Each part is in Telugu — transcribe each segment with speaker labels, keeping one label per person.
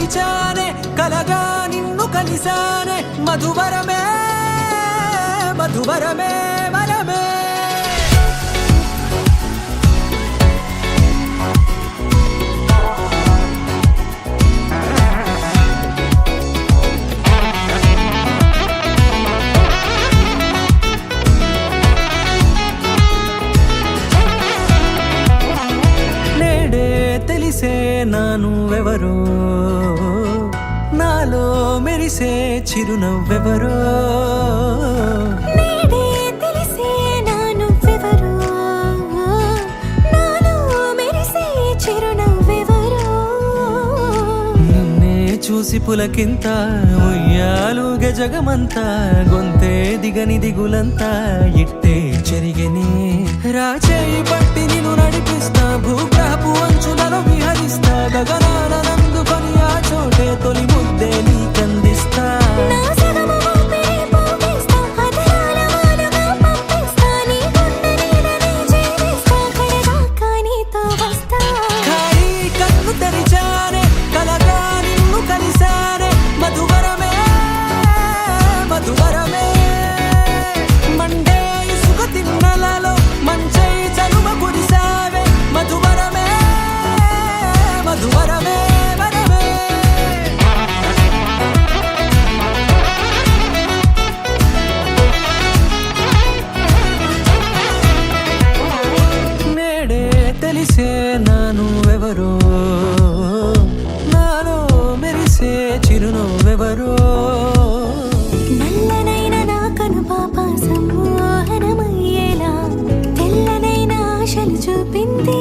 Speaker 1: తెరిచానే కలగా నిన్ను కలిసానే మధువరమే మధువరమే వరమే తెలిసే నానువెవరో నాలో మెరిసే చిరునవ్వెవరో
Speaker 2: నేడే తెలిసే నానువెవరో నాలో మెరిసే చిరునవ్వెవరో
Speaker 1: నిన్నే చూసి పులకింత ఉయ్యాలుగ జగమంతా గొంతే దిగని దిగులంతా ఇట్టే చెరిగనే రాచేయి పట్టి నిన్ను నడిపిస్తా భూగ్రహపు అంచులలో విహరిస్తా గగనాన నందుకొని ఆ చోటే తొలి ముద్దే నీకందిస్తా
Speaker 2: నా సగము ఊపిరి పోగిస్తా అదరాల వాలుగా పంపిస్తా నీ గుండె నీడనే చేరిస్తా కడదాకా నీతో వస్తా
Speaker 1: ఖాళీ కన్ను తెరిచానే కలగా నిన్ను కలిసానే మధువరమే మధువరమే మండే ఇసుక తిన్నలలో మంచై చలుమ కురిసావే మధువరమే మధువరమే వరమే నేడే తెలిసే నానువెవరో నాలో మెరిసే చిరునవ్వెవరో
Speaker 2: నల్లనైన నా కనుపాప సమ్మోహనమయ్యేలా తెల్లనైన ఆశలు చూపింది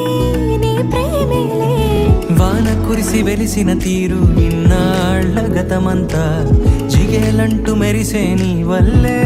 Speaker 2: నీ ప్రేమేలే
Speaker 1: వాన కురిసి వెలిసిన తీరు ఇన్నాళ్ల గతమంతా జిగేలంటూ మెరిసే నీ వల్లే